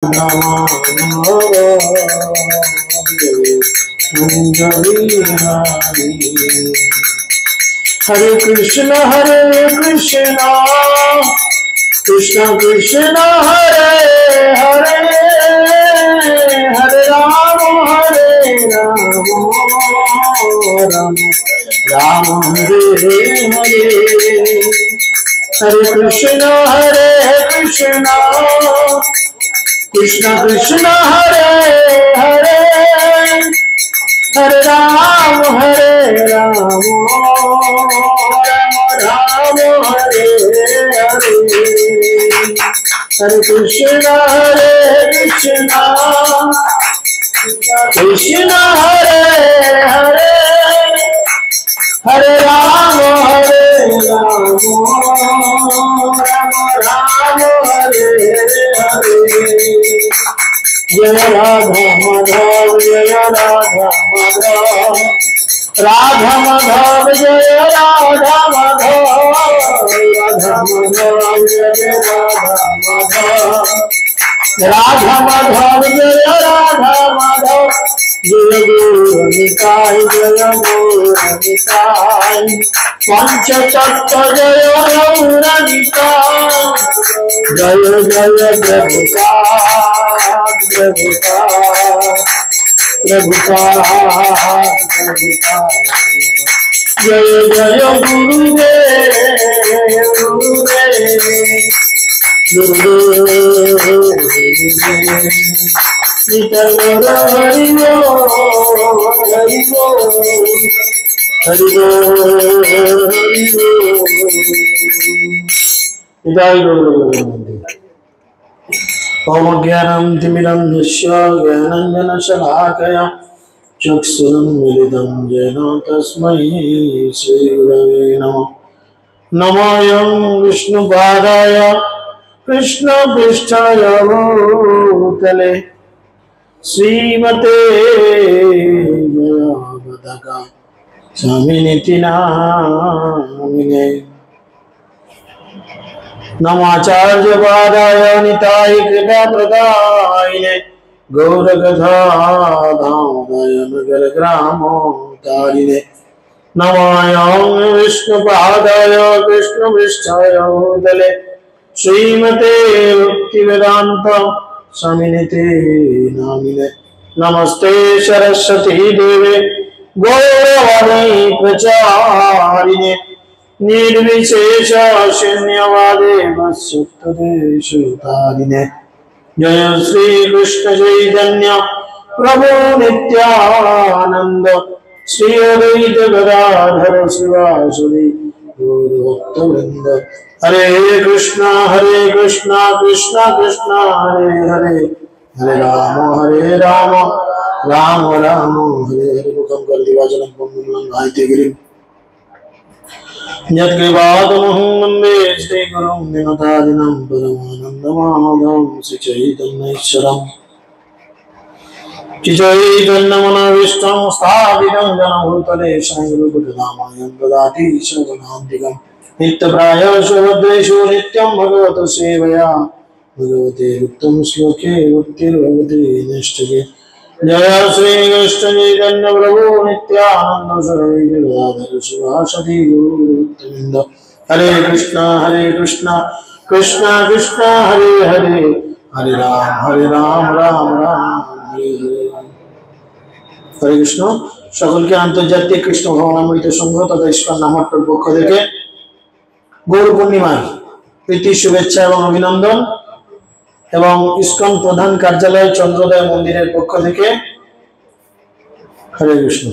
Hare Krishna Krishna Krishna Hare Hare Hare Rama Rama Hare Hare Hare Krishna Krishna Krishna Hare Hare Hare Rama Rama Hare Hare Hare Krishna Krishna Hare Hare Hare Rama Rama Hare Hare Jaya Radha Madhav Jaya Radha Madhav Radha Madhav Jaya Radha Madhav Radha Madhav Jaya Radha Madhav Jaya Radha Madhav Jaya Guru Nitai Jaya Guru Nitai Pancha Tattva Jaya Guru Nitai Jaya Jaya Prabhupada Jaya Jaya Omagyanam Timiram Nishya Gyananjana Shalakaya Chaksuram Jena Tasmai Sri Gurave Namah Namayam Vishnu Padaya Krishna Prishtaya Bhutale Srimate Jayabadaka Swaminiti Namine Namacharya Padaya Nitai Kripa Pradayine Gaura Gatha Dhammadaya Nagara Gramo Tarine Namayam Vishnu Padaya Krishna Prishtaya Bhutale Srimate Bhaktivedanta Swaminite Namine Namaste Saraswati Deve Gauravani Pracharine Nirvishesha Shunyavade Vasutadeshu Tarine Jaya Sri Krishna Chaitanya Prabhu Nityananda Sri Advaita Gadadhara Srivasadi Guru Bhakta-vrinda Hare Krishna Krishna Krishna Hare Hare Hare Rama Rama Rama Hare Hare Mukam Kaldivajanam Pammulam Bhaite Girim Nyatkrivādamaham Vande Sri Gurum Vinodādinam Paramanandamādam Sri Chaitanya-ishvaram Sri Chaitanya-manavishtam Sthapitam Jana Bhutale Sangrupadhamayam Dadati Sarvanantikam Nitya-praya Shubhadreshu Nityam Bhagavata Sevaya Bhagavate Uttam Sloke Uttir-bhavati Nishtake Jaya Sri Krishna Chaitanya Prabhu Nityananda Sarviti Gadadhara Sivasadi Guru Bhakta-vrinda Hare Krishna Krishna Krishna Hare Hare Hare Ram Ram Hare Hare Hare Krishna সকলকে আন্তর্জাতিক কৃষ্ণ ভবনামৃত সংঘ তথা ISKCON নামট্টর পক্ষ থেকে গৌর পূর্ণিমার প্রীতি শুভেচ্ছা এবং অভিনন্দন এবং ইস্কন প্রধান কার্যালয় চন্দ্রোদয় মন্দিরের পক্ষ থেকে হরে কৃষ্ণ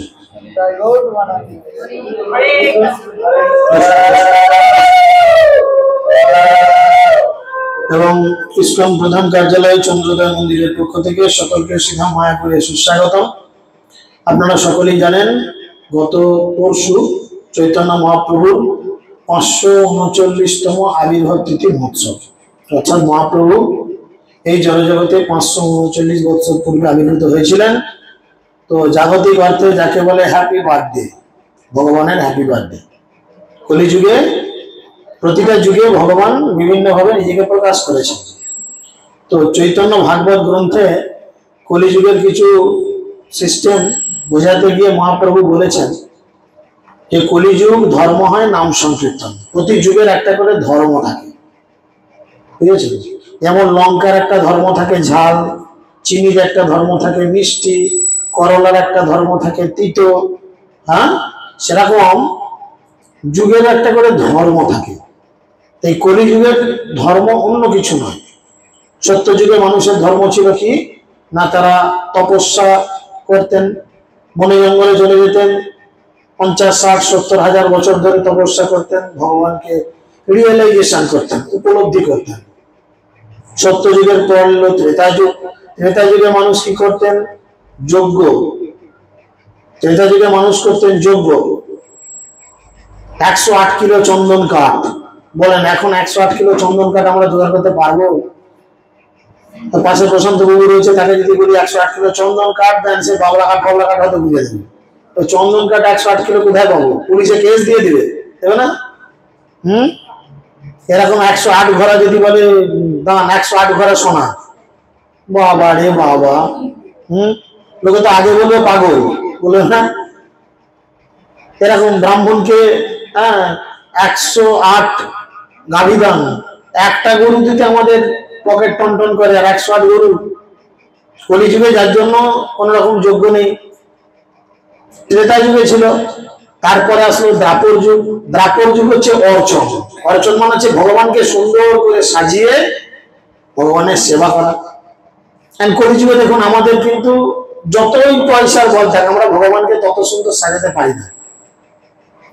এবং ইস্কন প্রধান কার্যালয় চন্দ্রোদয় মন্দিরের পক্ষ থেকে সকলকে শ্রীধাম মায়াপুরে সুস্বাগতম। আপনারা সকলেই জানেন গত পরশু চৈতন্য মহাপ্রভুর 539তম আবির্ভাব তিথি মহোৎসব, অর্থাৎ মহাপ্রভু এই জড়জগতে 539 বছর পূর্বে আবির্ভূত হয়েছিলেন। তো জাগতিক অর্থে যাকে বলে হ্যাপি বার্থডে, ভগবানের হ্যাপি বার্থডে। কলিযুগে প্রতিটা যুগে ভগবান বিভিন্নভাবে নিজেকে প্রকাশ করেছেন। তো চৈতন্য ভাগবত গ্রন্থে কলিযুগের কিছু সিস্টেম বোঝাতে গিয়ে মহাপ্রভু বলেছেন যে কলিযুগ ধর্ম হয় নাম সংকীর্তন। প্রতি যুগের একটা করে ধর্ম থাকে, ঠিক আছে? যেমন লঙ্কার একটা ধর্ম থাকে ঝাল, চিনির একটা ধর্ম থাকে মিষ্টি, করলার একটা ধর্ম থাকে তিতো, হ্যাঁ, সেরকম যুগের একটা করে ধর্ম থাকে। এই কলিযুগের ধর্ম অন্য কিছু নয়। সত্য যুগে মানুষের ধর্ম ছিল কি না, তারা তপস্যা করতেন, বনে জঙ্গলে চলে যেতেন, 50, 60, 70 হাজার বছর ধরে তপস্যা করতেন, ভগবানকে রিয়েলাইজেশন করতেন, উপলব্ধি করতেন। সত্য যুগের পর এলো ত্রেতা যুগ। ত্রেতা যুগে মানুষ কি করতেন? যজ্ঞ। ত্রেতা যুগে মানুষ করতেন যজ্ঞ। 108 কিলো চন্দন কাঠ। বলেন এখন 108 কিলো চন্দন কাঠ আমরা জোগাড় করতে পারবো? পাশে প্রশান্ত বাবু রয়েছে, তাকে যদি বলি 108 কিলো চন্দন কাঠ দেন, সে বাবলা কাঠ হয়তো বুঝে দেবে। তো চন্দন কাঠ 108 কিলো কোথায় পাবো? পুলিশে কেস দিয়ে দিবে, দেবে না? এরকম 108 ঘোড়া যদি বলে দান 108 ঘোড়া সোনা, বাবা রে বাবা, লোকে তো আগে বলবে পাগল, বলবে না? এরকম ব্রাহ্মণকে 108 গাভী দান, একটা গরু দিতে আমাদের পকেট টন করে, আর 108 গরু। কলিযুগে যার জন্য কোন রকম যোগ্য নেই। ত্রেতা যুগে ছিল, তারপরে আসলো দ্রাপর যুগ। দ্রাপর যুগ হচ্ছে অর্চন। অর্চন মানে হচ্ছে ভগবানকে সুন্দর করে সাজিয়ে ভগবানের সেবা করা। কলিযুগে দেখুন আমাদের কিন্তু যতই পয়সার বল থাকে, আমরা ভগবানকে তত সুন্দর সাজাতে পারি না।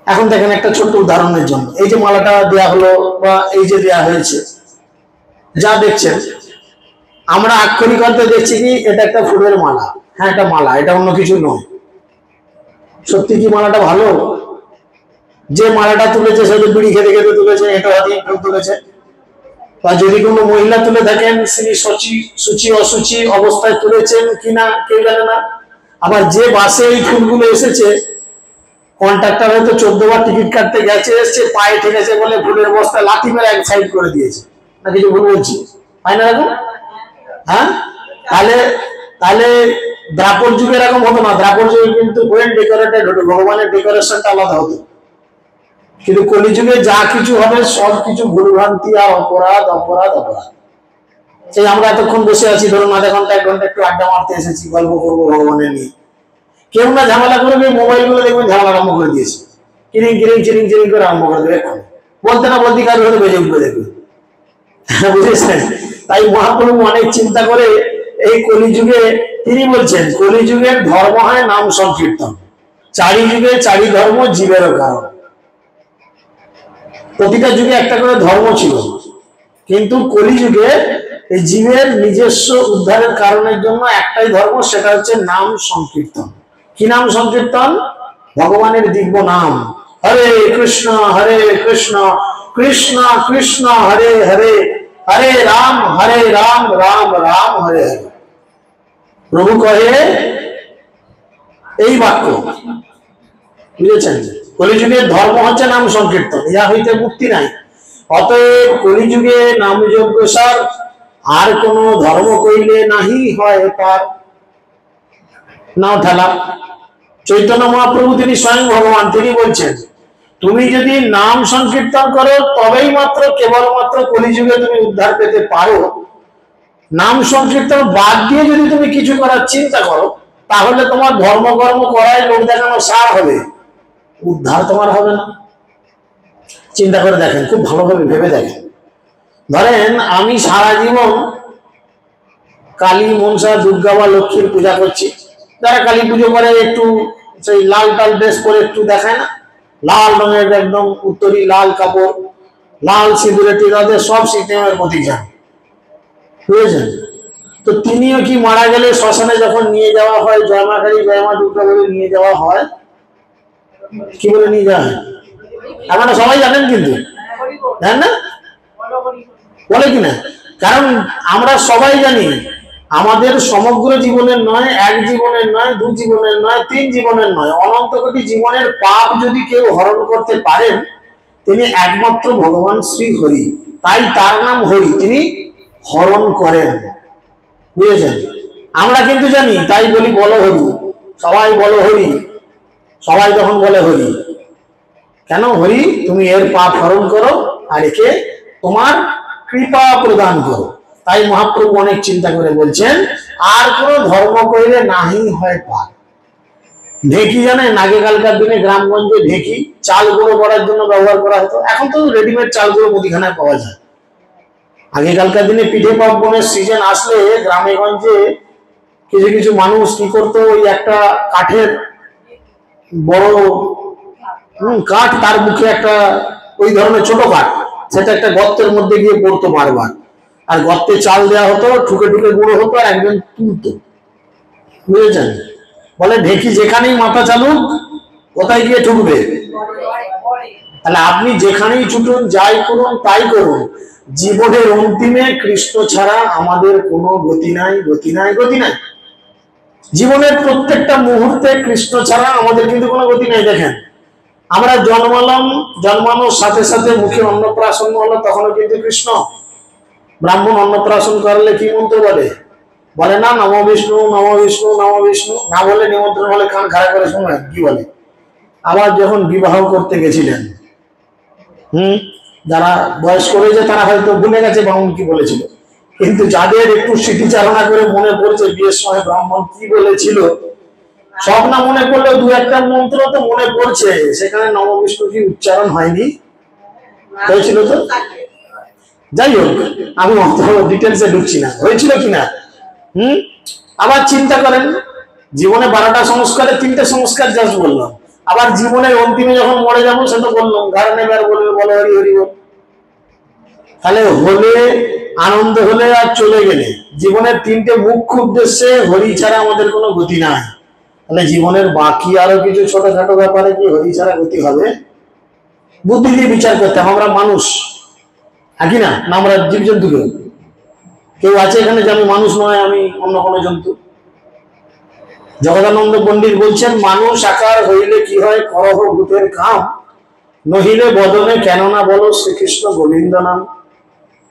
এখন দেখেন একটা ছোট্ট উদাহরণের জন্য, এই যে মালাটা দেয়া হলো বা এই যে দেয়া হয়েছে, যা দেখছেন আমরা আক্ষরিক অর্থে দেখছি কি এটা একটা ফুলের মালা। হ্যাঁ, এটা মালা, এটা অন্য কিছু নয়। সত্যি কি মালাটা ভালো? যে মালাটা তুলেছে সে তো বিড়ি খেতে খেতে তুলেছে, এটা দিয়ে কেউ তুলেছে। বা যদি কোনো মহিলা তুলে থাকেন, তিনি সূচি অসুচি অবস্থায় তুলেছেন কিনা কেউ জানে না। আবার যে বাসে এই ফুলগুলো এসেছে, কন্ট্রাক্টর হয়তো 14 বার টিকিট কাটতে গেছে, এসছে, পায়ে ঠেকেছে বলে ফুলের বস্তা লাঠি মেরে এক সাইড করে দিয়েছে। না কিছু ভুল বলছি? হয় না এরকম? হ্যাঁ, তাহলে তাহলে দ্রাপর যুগে এরকম হতো না। দ্রাপর যুগে কিন্তু ওয়েল ডেকোরেটেড হতো, ভগবানের ডেকোরেশনটা আলাদা হতো। কিন্তু কলিযুগে যা কিছু হবে সব কিছু ভুলভ্রান্তি আর অপরাধ অপরাধ অপরাধ। সেই আমরা এতক্ষণ বসে আছি, ধরুন আধা ঘন্টা 1 ঘন্টা একটু আড্ডা মারতে এসেছি, গল্প করবো ভগবানের নিয়ে। কেউ না ঝামেলা করবে, মোবাইল গুলো দেখবেন ঝামেলা আরম্ভ করে দিয়েছে, কিরিং কিরিং চিরিং চিরিং করে আরম্ভ করে দেবে। বলতে না বলতে কারো হয়তো বেজে উঠবে, দেখবে। বুঝেছেন? তাই মহাপ্রভু অনেক চিন্তা করে এই কলিযুগে তিনি বলছেন কলিযুগের ধর্ম হয় নাম সংকীর্তন। চারি যুগে চারি ধর্ম জীবেরও কারণ। প্রতিটা যুগে একটা করে ধর্ম ছিল, কিন্তু কলিযুগে এই জীবের নিজস্ব উদ্ধারের কারণের জন্য একটাই ধর্ম, সেটা হচ্ছে নাম সংকীর্তন। কি নাম সংকীর্তন? ভগবানের দিব্য নাম। হরে কৃষ্ণ কৃষ্ণ কৃষ্ণ হরে হরে, হরে রাম রাম রাম হরে হরে। প্রভু কহে এই বাক্য, বুঝেছেন? কলিযুগের ধর্ম হচ্ছে নাম সংকীর্তন, ইহা হইতে মুক্তি নাই। অতএব কলিযুগে নাম যজ্ঞ সার, আর কোন ধর্ম কইলে নাহি হয় পার। নাও ঠেলা। চৈতন্য মহাপ্রভু তিনি স্বয়ং ভগবান, তিনি বলছেন তুমি যদি নাম সংকীর্তন করো তবেই মাত্র কেবলমাত্র কলিযুগে তুমি উদ্ধার পেতে পারো। নাম সংকীর্তন বাদ দিয়ে যদি তুমি কিছু করার চিন্তা করো, তাহলে তোমার ধর্মকর্ম করাই লোক দেখানো সার হবে, উদ্ধার তোমার হবে না। চিন্তা করে দেখেন, খুব ভালোভাবে ভেবে দেখেন। ধরেন আমি সারা জীবন কালী মনসা দুর্গা বা লক্ষ্মীর পূজা করছি। যারা কালী পুজো করে একটু সেই লাল টাল ড্রেস পরে একটু দেখায় না, লাল রঙের একদম উত্তরী লাল কাপড়, লাল সিঁদুরে টিকাতে, সব সিস্টেমের প্রতীক যান, বুঝেছেন? তো তিনিও কি মারা গেলে শ্মশানে যখন নিয়ে যাওয়া হয়, জয়মা কালী জয়মা দুর্গা বলে নিয়ে যাওয়া হয়, কি বলে নিয়ে যাওয়া হয় আপনারা সবাই জানেন, কিন্তু জানেন না বলে কিনা? কারণ আমরা সবাই জানি আমাদের সমগ্র জীবনের নয়, এক জীবনের নয়, 2 জীবনের নয়, 3 জীবনের নয়, অনন্ত কোটি জীবনের পাপ যদি কেউ হরণ করতে পারেন, তিনি একমাত্র ভগবান শ্রী হরি। তাই তার নাম হরি, তিনি হরণ করেন। বুঝেছেন? আমরা কিন্তু জানি, তাই বলি বলো হরি, সবাই বলো হরি, সবাই তখন বলে হরি। কেন? হরি তুমি এর পাপ হরণ করো আর একে তোমার কৃপা প্রদান করো। তাই মহাপ্রভু অনেক চিন্তা করে বলছেন, আর কোন ধর্ম করিলে নাহি হয় পার। ঢেকি জানেন, আগেকালকার দিনে গ্রামগঞ্জে ঢেকি চাল গুঁড়ো করার জন্য ব্যবহার করা হতো। এখন তো রেডিমেড চালগুলো মুদিখানায় পাওয়া যায়। আগেকালকার দিনে পিঠে পার্বণের সিজন আসলে গ্রামে গঞ্জে কিছু কিছু মানুষ কি করতো, ওই একটা কাঠের বড় কাঠ, তার মুখে একটা ওই ধরনের ছোট কাঠ, সেটা একটা গর্তের মধ্যে গিয়ে পড়তো বারবার, আর গর্তে চাল দেওয়া হতো, ঠুকে ঠুকে গুঁড়ো হতো, আর একজন তুলতো। বুঝেছেন? বলে ঢেকি যেখানেই মাথা চালুক কোথায় গিয়ে ঠুকবে। তাহলে আপনি যেখানেই ছুটুন, যাই করুন তাই করুন, জীবনের অন্তিমে কৃষ্ণ ছাড়া আমাদের কোনো গতি নাই, গতি নাই, গতি নাই। জীবনের প্রত্যেকটা মুহূর্তে কৃষ্ণ ছাড়া আমাদের কিন্তু কোনো গতি নাই। দেখেন, আমরা জন্মালাম, জন্মানোর সাথে সাথে মুখে অন্নপ্রাশন হলো, তখনও কিন্তু কৃষ্ণ। ব্রাহ্মণ অন্নপ্রাশন করলে কি মন্ত্র বলে? বলে না নম বিষ্ণু, নম বিষ্ণু, নম বিষ্ণু, না বলে নিমন্ত্রণ হলে কান খাড়া করে শোনেন কি বলে। আবার যখন বিবাহ করতে গেছিলেন, যারা বয়স করেছে তারা হয়তো ভুলে গেছে ব্রাহ্মণ কি বলেছিল, কিন্তু যাদের একটু স্মৃতিচারণা করে মনে পড়ছে বিয়ের সময় ব্রাহ্মণ কি বলেছিল, সব না মনে পড়লে দু একটা মন্ত্র তো মনে পড়ছে, সেখানে নম বিষ্ণু কি উচ্চারণ হয়নি, হয়েছিল তো। যাই হোক, আমি অত ডিটেলসে ঢুকছি না, হয়েছিল কিনা। আবার চিন্তা করেন, জীবনে 12টা সংস্কারে 3টে সংস্কার জাস্ট বললাম, আবার জীবনের অন্তিমে যখন মরে যাবো সে তো বললাম, ঘর নেবে আর বলবে বলো হরি হরি বল। তাহলে হলে আনন্দ হলে আর চলে গেলে, জীবনের 3টে মুখ্য উদ্দেশ্যে হরি ছাড়া আমাদের কোনো গতি নাই। তাহলে জীবনের বাকি আরো কিছু ছোটখাটো ব্যাপারে কি হরি ছাড়া গতি হবে? বুদ্ধি দিয়ে বিচার করতে হবে। আমরা মানুষ থাকি না, না আমরা জীবজন্তু। কেউ আছে এখানে যে আমি মানুষ নয়, আমি অন্য কোনো জন্তু? জগদানন্দ পণ্ডিত বলছেন, মানুষ আকার হইলে কি হয়, করহ ভূতের কাম, নহিলে বদনে কেন না বলো শ্রীকৃষ্ণ গোবিন্দ নাম।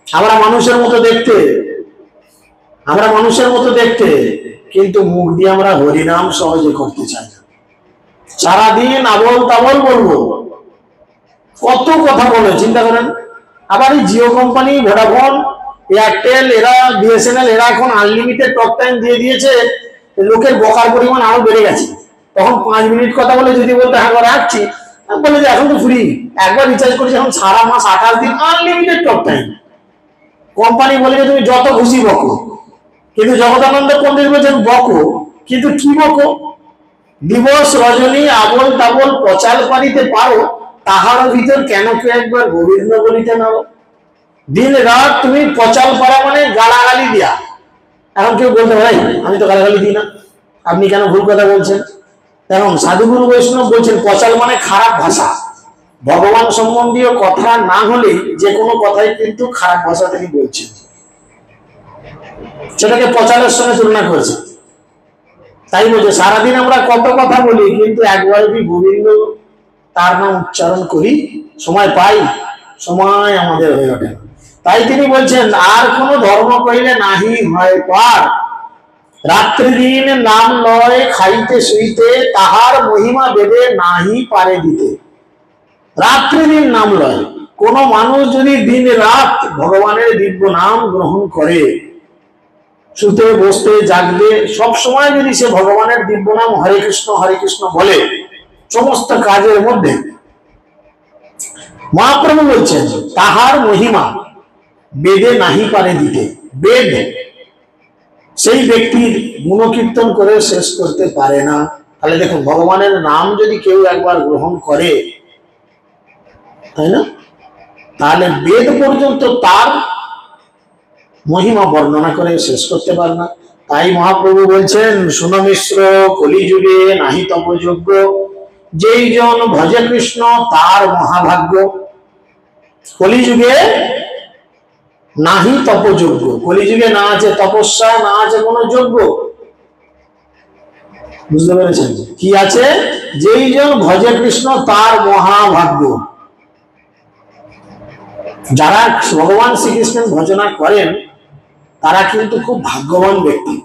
আমরা মানুষের মতো দেখতে, আমরা মানুষের মতো দেখতে, কিন্তু মুখ দিয়ে আমরা হরিনাম সহজে করতে চাই না। সারাদিন আবল তাবল বলবো, কত কথা বলে, চিন্তা করেন। আবার এই জিও কোম্পানি, ভোডাফোন, এয়ারটেল, এরা বিএসএনএল, এরা এখন আনলিমিটেড টক টাইম দিয়ে দিয়েছে, লোকের বকার পরিমাণ আরো বেড়ে গেছে। তখন 5 মিনিট কথা বলে যদি বলতে হ্যাঁ রাখছি, বলে যে এখন তো ফ্রি, একবার রিচার্জ করেছি, এখন সারা মাস 28 দিন আনলিমিটেড টক টাইম। কোম্পানি বলে যে তুমি যত খুশি বকো, কিন্তু জগদানন্দ পণ্ডিত বলছেন বকো, কিন্তু কি বকো? দিবস রজনী আবল তাবল পচাল পারিতে পারো, তাহার ভিতর কেন কেউ একবার গোবিন্দ বলিতে নাও। দিন রাত তুমি পচাল পারা মানে গালাগালি দিয়া। এখন কেউ বলতে ভাই আমি তো গালাগালি দিই না, আপনি কেন ভুল কথা বলছেন? এখন সাধুগুরু বৈষ্ণব বলছেন পচাল মানে খারাপ ভাষা। ভগবান সম্বন্ধীয় কথা না হলে যে কোনো কথাই কিন্তু খারাপ ভাষা তিনি বলছেন, সেটাকে পচালের সঙ্গে তুলনা করেছে। তাই বলছে সারাদিন আমরা কত কথা বলি, কিন্তু একবার কি গোবিন্দ তার নাম উচ্চারণ করি, সময় পাই? সময় আমাদের হয়ে ওঠে। তাই তিনি বলছেন, আর কোন ধর্ম কইলে নাহি হয় পার, রাত্রি দিন নাম লয় খাইতে শুইতে, তাহার মহিমা বেদে নাহি পারে দিতে। রাত্রি দিন নাম লয়, কোন মানুষ যদি দিন রাত ভগবানের দিব্য নাম গ্রহণ করে, শুতে বসতে জাগতে সব সময় যদি সে ভগবানের দিব্য নাম হরে কৃষ্ণ বলে সমস্ত কাজের মধ্যে, মহাপ্রভু বলছেন তাহার মহিমা বেদে নাহি পারে দিতে। বেদ সেই ব্যক্তির গুণকীর্তন করে শেষ করতে পারে না। তাহলে দেখুন, ভগবানের নাম যদি কেউ একবার গ্রহণ করে, তাই না, তাহলে বেদ পর্যন্ত তার মহিমা বর্ণনা করে শেষ করতে পারে না। তাই মহাপ্রভু বলছেন, শুনো মিশ্র কলিযুগে নাহি তপযোগ্য, যেই জন ভজে কৃষ্ণ তার মহাভাগ্য। কলিযুগে নাহি তপযোগ্য, কলিযুগে না আছে তপস্যা, না আছে কোনো যোগ্য। বুঝতে পেরেছেন? কি আছে? যেই জন ভজে কৃষ্ণ তার মহাভাগ্য। যারা ভগবান শ্রীকৃষ্ণের ভজনা করেন তারা কিন্তু খুব ভাগ্যবান ব্যক্তি।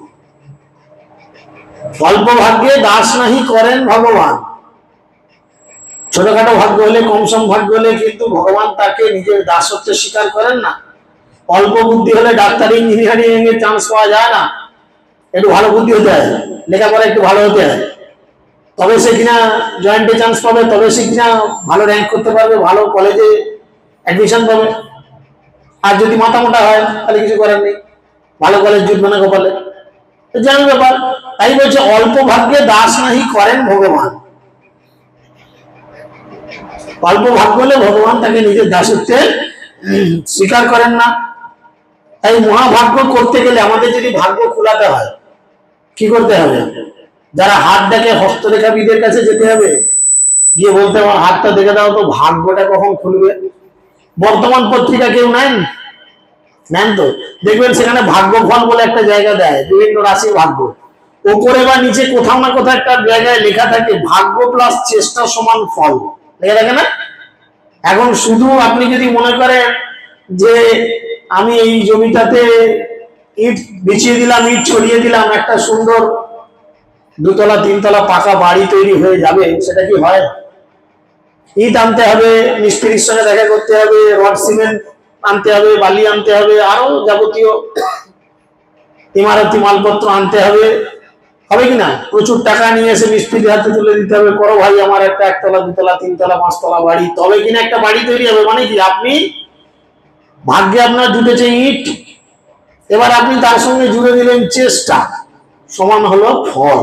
অল্প ভাগ্যে দাস নাহি করেন ভগবান। ছোটখাটো ভাগ্য হলে, কম সম ভাগ্য হলে কিন্তু ভগবান তাকে নিজের দাসত্ব স্বীকার করেন না। অল্প বুদ্ধি হলে ডাক্তারি, ইঞ্জিনিয়ারিং এর চান্স পাওয়া যায় না। একটু ভালো বুদ্ধি হতে হয়, লেখাপড়া একটু ভালো হতে হয়, তবে সে কিনা জয়েন্টে চান্স পাবে, তবে সে কিনা ভালো র্যাঙ্ক করতে পারবে, ভালো কলেজে অ্যাডমিশন পাবে। আর যদি মাথা মোটা হয় তাহলে কিছু করার নেই, ভালো কলেজ জুটবে না কপালে, জানি ব্যাপার। তাই বলছে অল্প ভাগ্যে দাস নাহি করেন ভগবান। অল্প ভাগ্য হলে ভগবান তাকে নিজের দাসত্বে স্বীকার করেন না। তাই মহাভাগ্য করতে গেলে আমাদের যদি ভাগ্য খোলাতে হয়, কি করতে হবে? যারা হাত দেখে হস্তরেখাবিদের কাছে যেতে হবে, গিয়ে বলতে হবে হাতটা দেখে দাও তো, ভাগ্যটা কখন খুলবে। বর্তমান পত্রিকা কেউ নেন? নেন তো, দেখবেন সেখানে ভাগ্য ফল বলে একটা জায়গা দেয়, বিভিন্ন রাশির ভাগ্য। উপরে বা নিচে কোথাও না কোথাও একটা জায়গায় লেখা থাকে ভাগ্য প্লাস চেষ্টা সমান ফল, লেখা থাকে না? এখন শুধু আপনি যদি মনে করেন যে আমি এই জমিটাতে ইট বিছিয়ে দিলাম, ইট ছড়িয়ে দিলাম, একটা সুন্দর 2 তলা 3 তলা পাকা বাড়ি তৈরি হয়ে যাবে, সেটা কি হয়? ইট আনতে হবে, মিস্ত্রির সঙ্গে দেখা করতে হবে, রড সিমেন্ট আনতে হবে, বালি আনতে হবে, আরো যাবতীয় ইমারতি মালপত্র আনতে হবে, হবে কিনা? প্রচুর টাকা নিয়ে এসে মিস্ত্রির হাতে তুলে দিতে হবে, করো ভাই আমার একটা 1 তলা 2 তলা 3 তলা 5 তলা বাড়ি, তবে কিনা একটা বাড়ি তৈরি হবে। মানে কি? আপনি ভাগ্যে আপনার জুটেছে ইট, এবার আপনি তার সঙ্গে জুড়ে দিলেন চেষ্টা, সমান হলো ফল।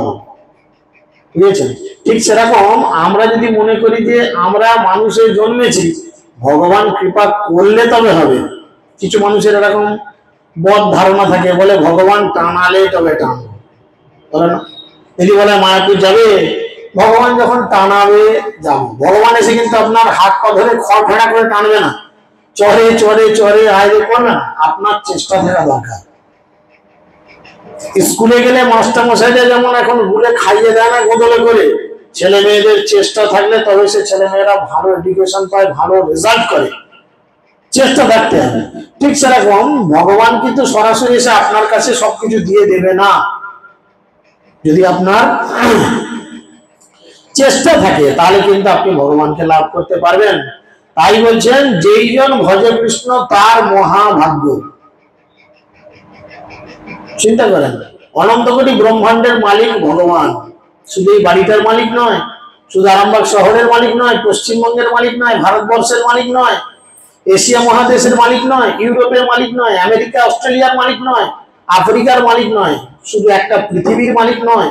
বুঝেছেন? ঠিক সেরকম আমরা যদি মনে করি যে আমরা মানুষের জন্মেছি, ভগবান কৃপা করলে তবে হবে। কিছু মানুষের এরকম বদ ধারণা থাকে, বলে ভগবান টানালে তবে টানবে, বলে না? যদি বলে মায়াপুর যাবে, ভগবান যখন টানাবে যাবো। ভগবান এসে কিন্তু আপনার হাত পা ধরে খড়ফেড়া করে টানবে না, চড়ে চড়ে চড়ে আয়রে করবে না। আপনার চেষ্টা থাকা দরকার। স্কুলে গেলে মাস্টার মশাইদের যেমন এখন ঘুরে খাইয়ে দেয় না গোদলে করে, ছেলে মেয়েদের চেষ্টা থাকলে তবে সে ছেলে মেয়েরা ভালো এডুকেশন পায়, ভালো রেজাল্ট করে। চেষ্টা থাকতে হবে। ঠিক সেরকম ভগবান কিন্তু সরাসরি এসে আপনার কাছে সবকিছু দিয়ে দেবে না, যদি আপনার চেষ্টা থাকে তাহলে কিন্তু আপনি ভগবানকে লাভ করতে পারবেন। তাই বলছেন যেই জন ভজে কৃষ্ণ তার মহাভাগ্য। চিন্তা করেন, অনন্ত কোটি ব্রহ্মাণ্ডের মালিক ভগবান, শুধু এই বাড়িটার মালিক নয়, শুধু আরামবাগ শহরের মালিক নয়, পশ্চিমবঙ্গের মালিক নয়, ভারতবর্ষের মালিক নয়, এশিয়া মহাদেশের মালিক নয়, ইউরোপের মালিক নয়, আমেরিকা অস্ট্রেলিয়ার মালিক নয়, আফ্রিকার মালিক নয়, শুধু একটা পৃথিবীর মালিক নয়,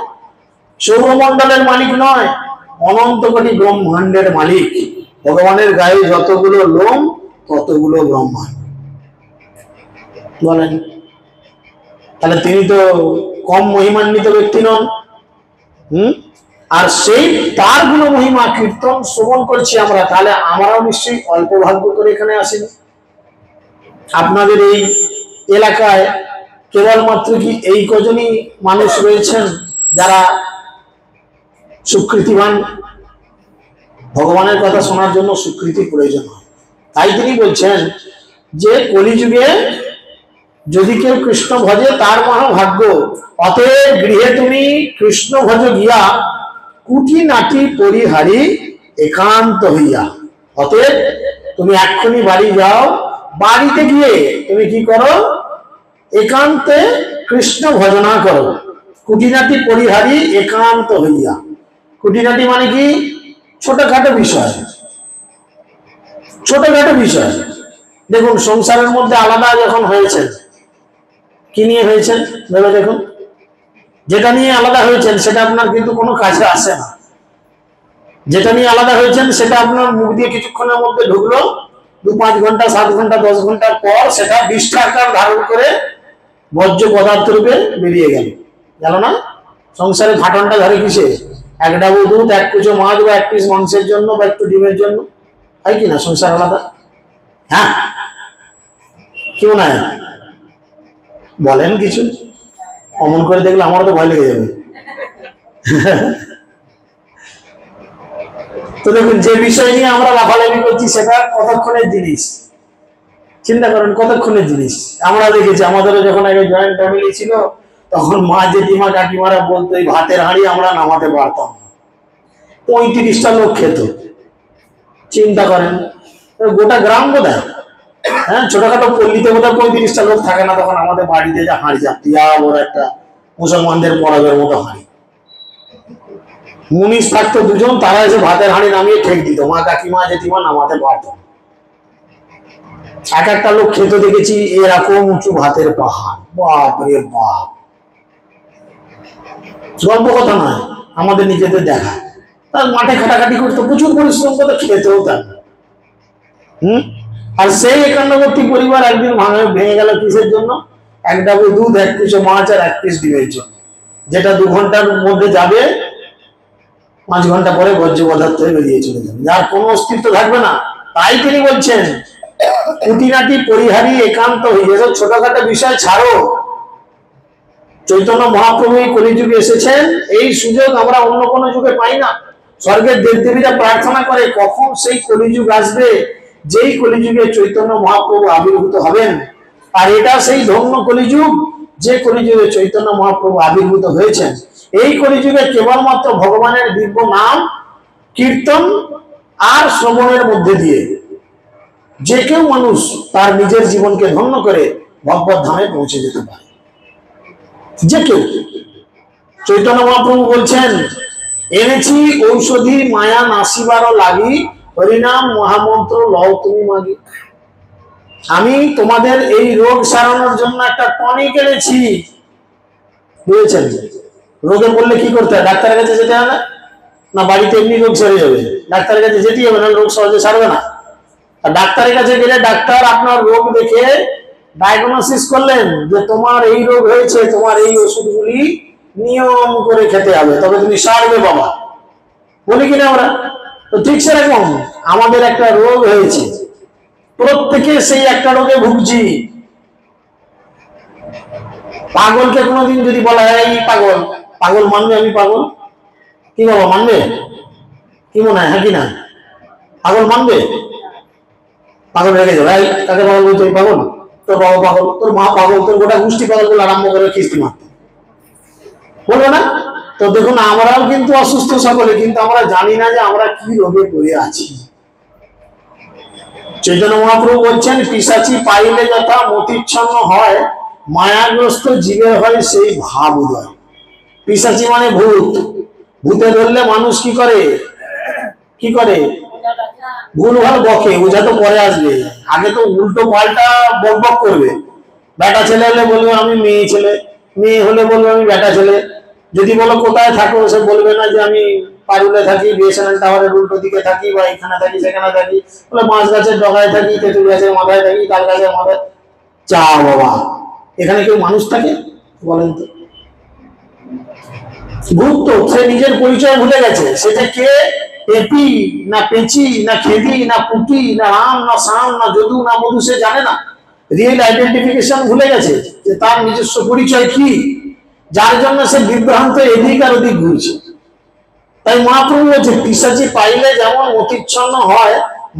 সৌরমণ্ডলের মালিক নয়, অনন্ত কোটি ব্রহ্মাণ্ডের মালিক। ভগবানের গায়ে যতগুলো লোম ততগুলো ব্রহ্মাণ্ড। বলেন, তাহলে তিনি তো কম মহিমান্বিত ব্যক্তি নন। আর সেই তার গুণ মহিমা কীর্তন শ্রবণ করছি আমরা, তাহলে আমরাও নিশ্চয়ই অল্প ভাগ্য করে এখানে আসিনি। আপনাদের এই এলাকায় কেবলমাত্র কি এই কজনই মানুষ রয়েছেন যারা সুকৃতিবান? ভগবানের কথা শোনার জন্য সুকৃতি প্রয়োজন হয়। তাই তিনি বলছেন যে কলিযুগে যদি কেউ কৃষ্ণ ভজে তার মহাভাগ্য। অতএব গৃহে তুমি কৃষ্ণ ভজ গিয়া কুটি নাটি পরিহারি একান্ত হইয়া। অতএব তুমি এক্ষুনি বাড়ি যাও, বাড়িতে গিয়ে তুমি কি করো? একান্তে কৃষ্ণ ভজনা করো। কুটিনাটি পরিহারি একান্ত হইয়া। কুটিনাটি মানে কি? ছোটখাটো বিষয়, ছোটখাটো বিষয়। দেখুন, সংসারের মধ্যে আলাদা যখন হয়েছেন, কি নিয়ে হয়েছেন ভেবে দেখুন। যেটা নিয়ে আলাদা হয়েছেন সেটা আপনার কিন্তু কোনো কাজে আসে না। যেটা নিয়ে আলাদা হয়েছেন সেটা আপনার মুখ দিয়ে কিছুক্ষণের মধ্যে ঢুকলো, 2-5 ঘন্টা 7 ঘন্টা 10 ঘন্টার পর সেটা বিষ্ঠা আকার ধারণ করে বর্জ্য পদার্থ রূপে বেরিয়ে গেল, গেল না? সংসারে ফাটনটা ধরে কিসে? 1 ডাবু দুধ, 1 কুচো মাছ বা 1 পিস মাংসের জন্য বা একটু ডিমের জন্য, হয় কি না? সংসার আলাদা। হ্যাঁ, কি মনে হয়? বলেন কিছু। অমন করে দেখলে আমারও তো ভয় লেগে যাবে। তো দেখুন, যে বিষয় নিয়ে আমরা লাফালাফি করছি সেটা কতক্ষণের জিনিস, চিন্তা করেন কতক্ষণের জিনিস। আমরা দেখেছি আমাদেরও যখন আগে জয়েন্ট ফ্যামিলি ছিল, তখন মা জেঠিমা কাকিমারা বলতো এই ভাতের হাঁড়ি আমরা নামাতে পারতাম না, 35টা লোক খেত। চিন্তা করেন গোটা গ্রাম বোধহয়, হ্যাঁ ছোটখাটো পল্লীতে বোধহয় 35টা লোক থাকে না, তখন আমাদের বাড়িতে যা হাঁড়ি চাপতি বড় একটা মুসলমানদের পরাজের মতো হাঁড়ি। মুনিশ থাকতো দুজন, তারা এসে ভাতের হাঁড়ি নামিয়ে ঠেক দিত, মা কাকিমা জেঠিমা নামাতে পারত। এক একটা লোক খেতে দেখেছি এরকম উঁচু ভাতের পাহাড়, বাপ রে বাপ। গল্প কথা নয়, আমাদের নিজেদের দেখা। তার মাঠে খাটাখাটি করতো, প্রচুর পরিশ্রম করতো, খেতেও তার। আর সেই একান্নবর্তী পরিবার একদিন ভেঙে গেল কিসের জন্য? এক ডাবু দুধ, এক পিসে মাছ আর এক পিস ডিমের জন্য, যেটা 2 ঘন্টার মধ্যে যাবে, 5 ঘন্টা পরে বর্জ্য পদার্থ হয়ে বেরিয়ে চলে যাবে, যার কোনো অস্তিত্ব থাকবে না। তাই তিনি বলছেন খুঁটিনাটি পরিহারি একান্ত এসব ছোটখাটো বিষয় ছাড়ো। চৈতন্য মহাপ্রভু এই কলিযুগে এসেছেন, এই সুযোগ আমরা অন্য কোনো যুগে পাই না। স্বর্গের দেবদেবীরা প্রার্থনা করে কখন সেই কলিযুগ আসবে, যেই কলিযুগে চৈতন্য মহাপ্রভু আবির্ভূত হবেন। আর এটা সেই ধন্য কলিযুগ, যে কলিযুগে চৈতন্য মহাপ্রভু আবির্ভূত হয়েছেন। এই কলিযুগে কেবলমাত্র ভগবানের দিব্য নাম কীর্তন আর শ্রবণের মধ্যে দিয়ে যে কেউ মানুষ তার নিজের জীবনকে ধন্য করে ভগবত ধামে পৌঁছে যেতে পারে, যে কেউ। চৈতন্য মহাপ্রভু বলছেন এনেছি ঔষধি মায়া নাসিবারও লাগি, হরিনাম মহামন্ত্র লও তুমি মাগি। আমি তোমাদের এই রোগ সারানোর জন্য একটা টনিক এনেছি, বুঝেছেন? রোগে পড়লে কি করতে হয়? ডাক্তারের কাছে যেতে হবে না, বাড়িতে এমনি রোগ সেরে যাবে? ডাক্তারের কাছে যেতেই হবে, না রোগ সহজে সারবে না। আর ডাক্তারের কাছে গেলে ডাক্তার আপনার রোগ দেখে ডায়াগনোসিস করলেন যে তোমার এই রোগ হয়েছে, তোমার এই ওষুধগুলি নিয়ম করে খেতে হবে, তবে তুমি সারবে বাবা, বলি কিনা আমরা? তো ঠিক সেরকম আমাদের একটা রোগ হয়েছে, প্রত্যেকে সেই একটা রোগে ভুগছি। পাগলকে কোনোদিন যদি বলা হয় এই পাগল, পাগল মানবে? আমি পাগল? কি বাবা মানবে? কি মনে হয়, হ্যাঁ কি না? পাগল মানবে? পাগল রেখে যাবে, তাকে পাগল বলতে পাগল, তোর বাবা পাগল, তোর মা পাগল, তোর গোটা গোষ্ঠী পাগল বলে আরম্ভ করে কিস্তি মারতে বলবো না? তো দেখুন আমরাও কিন্তু অসুস্থ সকলে, কিন্তু আমরা জানি না যে আমরা কি রোগে পড়ে আছি। চৈতন্য মহাপ্রভু বলছেন পিশাচি পাইলে যথা মতিচ্ছন্ন হয়, মায়াগ্রস্ত জীবের হয় সেই ভাব উদয়। পিশাচি মানে ভূত। ভূতে ধরলে মানুষ কি করে? কি করে? ভুলভাল বকে, ওঝা তো পরে আসবে, আগে তো উল্টো পাল্টা বক বক করবে। বেটা ছেলে হলে বলবে আমি মেয়ে ছেলে, মেয়ে হলে বলবে আমি বেটা ছেলে। যদি বলো কোথায় থাকো, সে বলবে না যে আমি পারুলে থাকি, বিএসএনএল টাওয়ারের উল্টো দিকে থাকি, বা এখানে থাকি সেখানে থাকি, বলে মাছ গাছের ডগায় থাকি, তেঁতুল গাছের মাথায় থাকি, তাল গাছের মাথায়। চা বাবা, এখানে কেউ মানুষ থাকে বলেন তো? ভূত তো সে নিজের পরিচয় ভুলে গেছে, সেটা কে? পেপি না পেঁচি না খেদি না পুটি না রাম না শাম না যদু না মধু, সে জানে না। রিয়েল আইডেন্টিফিকেশন ভুলে গেছে যে তার নিজস্ব পরিচয় কি, যার জন্য সে বিভ্রান্ত এদিক আর ওদিক ঘুরছে। তাই মহাপ্রভু বলছে পিশাচি পাইলে যেমন অতিচ্ছন্ন হয়,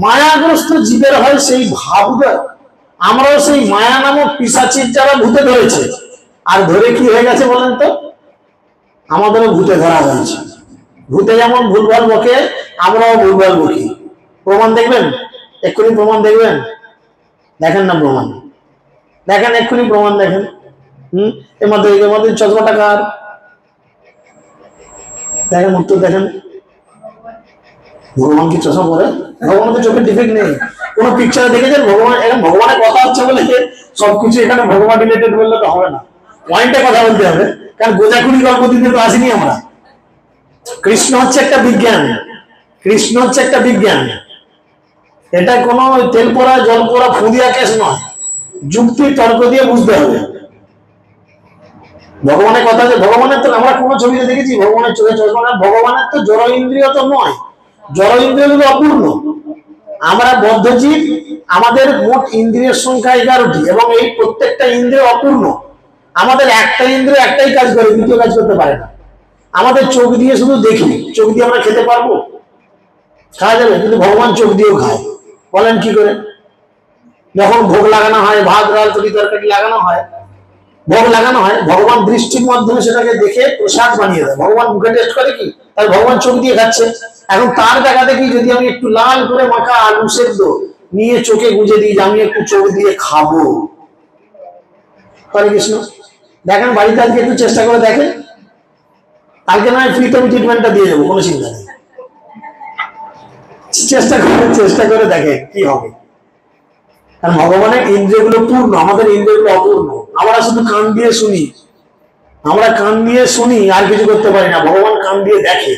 মায়াগ্রস্ত জীবের হয় সেই ভাব উদয়। আমরাও সেই মায়া নামক পিশাচির যারা ভূতে ধরেছে, আর ধরে কি হয়ে গেছে বলেন তো? আমাদেরও ভূতে ধরা হয়েছে। ভূতে যেমন ভুলভাল বকে, আমরাও ভুলভাল বকি। প্রমাণ দেখবেন? এক্ষুনি প্রমাণ দেখবেন? দেখেন না প্রমাণ, দেখেন এক্ষুনি প্রমাণ দেখেন। এমাদের চশমাটা কার? দেখেন উত্তর দেখেন। ভগবান কি চশমা পরে? ভগবানের চোখের ডিফেক্ট নেই। কোন পিকচারে দেখেছেন ভগবান? এখন ভগবানের কথা হচ্ছে বলে সবকিছু এখানে ভগবান রিলেটেড বললে তো হবে না, পয়েন্টে কথা বলতে হবে। কারণ গোজাখুরি গল্প দিতে তো আসিনি আমরা। কৃষ্ণ হচ্ছে একটা বিজ্ঞান, কৃষ্ণ হচ্ছে একটা বিজ্ঞান। এটা কোনো তেল পোড়া জল পোড়া ফুদিয়া কেস নয়, যুক্তি তর্ক দিয়ে বুঝতে হবে। ভগবানের কথা যে ভগবানের তো আমরা কোনো ছবিতে দেখেছি ভগবানের চোখে চশমা? ভগবানের তো জড় ইন্দ্রিয় তো নয়, জড় ইন্দ্রিয় কিন্তু অপূর্ণ। আমরা বদ্ধজীব, আমাদের মোট ইন্দ্রিয়ের সংখ্যা 11টি, এবং এই প্রত্যেকটা ইন্দ্রিয় অপূর্ণ। আমাদের একটা ইন্দ্রিয় একটাই কাজ করে, দ্বিতীয় কাজ করতে পারে না। আমাদের চোখ দিয়ে শুধু দেখি, চোখ দিয়ে আমরা খেতে পারবো? খাওয়া যাবে, কিন্তু ভগবান চোখ দিয়েও খায়। বলেন কি করে? যখন ভোগ লাগানো হয়, ভাত ডাল তরি তরকারি লাগানো হয়, ভোগ লাগানো হয়, ভগবান দৃষ্টির মাধ্যমে সেটাকে দেখে প্রসাদ বানিয়ে দেয়। ভগবান মুখে টেস্ট করে কি? তাই ভগবান চোখ দিয়ে খাচ্ছে। এখন তার দেখা দেখি যদি আমি একটু লাল করে মাখা আলু সেদ্ধ নিয়ে চোখে গুঁজে দিই যে আমি একটু চোখ দিয়ে খাবো, হরে কৃষ্ণ, দেখেন বাড়িতে আজকে একটু চেষ্টা করে দেখেন, কালকে নয় ফ্রিতে আমি ট্রিটমেন্টটা দিয়ে যাবো, কোনো চিন্তা নেই। চেষ্টা করে দেখে কি হবে। কারণ ভগবানের ইন্দ্রিয়গুলো পূর্ণ, আমাদের ইন্দ্রিয়গুলো অপূর্ণ। আমরা শুধু কান দিয়ে শুনি, আমরা কান দিয়ে শুনি আর কিছু করতে পারি না, ভগবান কান দিয়ে দেখে।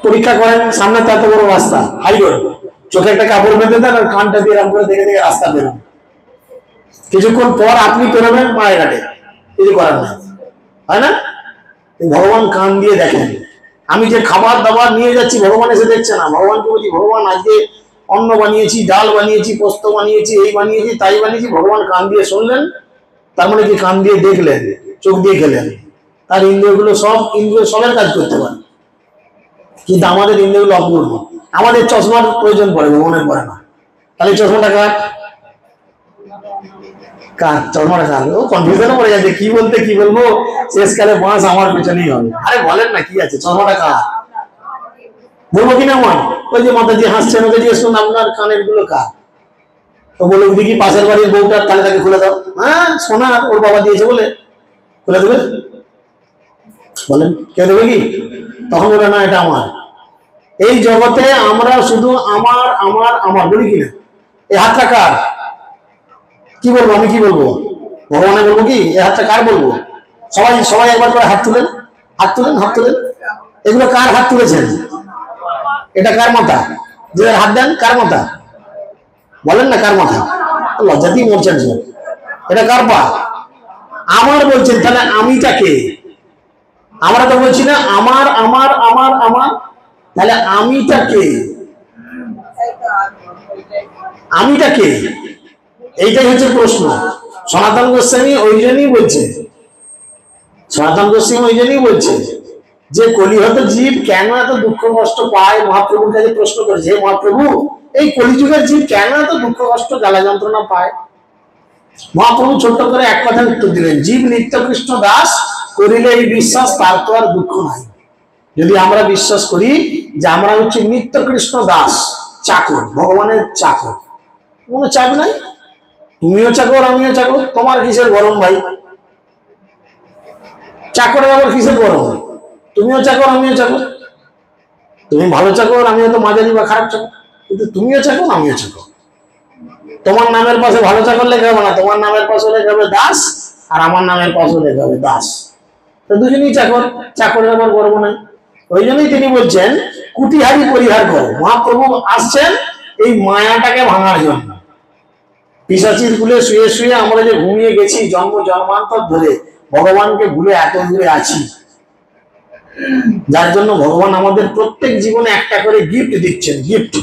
পরীক্ষা করেন, সামনে তো এত বড় রাস্তা, হাইরোড, চোখে একটা কাপড় বেঁধে দেন আর কানটা দিয়ে এরকম করে দেখে দেখে রাস্তা বেরোন, কিছুক্ষণ পর আপনি বেরোবেন মায়ের ঘাটে, কিছু করার না, হয় না? ভগবান কান দিয়ে দেখেন। আমি যে খাবার দাবার নিয়ে যাচ্ছি ভগবান এসে দেখছে না। ভগবানকে বলছি ভগবান আজকে অন্ন বানিয়েছি, ডাল বানিয়েছি, পোস্ত বানিয়েছি, এই বানিয়েছি, তাই বানিয়েছি, ভগবান কান দিয়ে শুনলেন, তার মানে কি কান দিয়ে দেখলেন, চোখ দিয়ে খেলেন। তার ইন্দ্রিয়গুলো সব, ইন্দ্রিয় সবের কাজ করতে পারে, কিন্তু আমাদের ইন্দ্রিয়গুলো অপূর্ণ। আমাদের চশমার প্রয়োজন পড়ে, ভগবানের পড়ে না। তাহলে চশমাটা কার? কার চশমাটা কার? ও কনফিউশনে পড়ে যাচ্ছে, কি বলতে কি বলবো, শেষকালে বাঁশ আমার পেছনেই হবে। আরে বলেন না কি আছে, চশমাটা কার বলবো কিনা? আমার ওই যে মাতাজি হাসছেন, ওকে জিজ্ঞেস করুন আপনার কানের গুলো কার? তো বলে দেখি পাশের বাড়ির বউটার, তাহলে তাকে খুলে দাও। হ্যাঁ সোনা ওর বাবা দিয়েছে বলে খুলে দেবে, বলেন কে দেবে কি? তখন বলে না এটা আমার। এই জগতে আমরা শুধু আমার আমার আমার বলি কিনা? এই হাতটা কার? কি বলবো আমি, কি বলবো? ভগবানে বলবো কি এই হাতটা কার বলবো? সবাই সবাই একবার করে হাত তুলেন, হাত তুলেন, হাত তুলেন। এগুলো কার হাত তুলেছেন? এটা কার মাথা? যে হাত দেন কার মাথা? বলেন না কার মাথা? লজ্জা দিয়ে মরছেন। এটা কার পা? আমার বলছেন, তাহলে আমিটা কে? আমরা তো বলছি না আমার আমার আমার আমার, তাহলে আমিটা কে? আমিটা কে? এইটাই হচ্ছে প্রশ্ন। সনাতন গোস্বামী ওই জন্যই বলছে, সনাতন গোস্বামী ওই জন্যই বলছে যে কলিহত জীব কেন এত দুঃখ কষ্ট পায়। মহাপ্রভুর কাছে প্রশ্ন করেছে, হে মহাপ্রভু এই কলিযুগের জীব কেন এত দুঃখ কষ্ট জ্বালা যন্ত্রণা পায়? মহাপ্রভু ছোট্ট করে এক কথা উত্তর দিলেন, জীব নিত্য কৃষ্ণ দাস করিলে এই বিশ্বাস, তার তো আর দুঃখ নাই। যদি আমরা বিশ্বাস করি যে আমরা হচ্ছে নিত্য কৃষ্ণ দাস, চাকর, ভগবানের চাকর, কোনো চাপ নাই। তুমিও চাকর আমিও চাকর, তোমার কিসের গরম ভাই? চাকরের আবার কিসের গরম? তুমিও চাকর আমিও চাকর, তুমি ভালো চাকর, আমি হয়তো মাঝারি বা খারাপ চাকর, কিন্তু তুমিও চাকর আমিও চাকর। তোমার নামের পাশে ভালো চাকর লেখা হবে না, তোমার নামের পাশে লেখা হবে দাস, আর আমার নামের পাশে লেখা হবে দাস। তো দুজনেই চাকর, চাকরের আবার গর্ব নাই। ওই জন্যই তিনি বলছেন কুটিহারি পরিহার করো। মহাপ্রভু আসছেন এই মায়াটাকে ভাঙার জন্য। পিশাচির কুলে শুয়ে শুয়ে আমরা যে ঘুমিয়ে গেছি জন্ম জন্মান্তর ধরে, ভগবানকে ভুলে এত দূরে আছি, যার জন্য ভগবান আমাদের প্রত্যেক জীবনে একটা করে গিফট দিচ্ছেন। গিফট,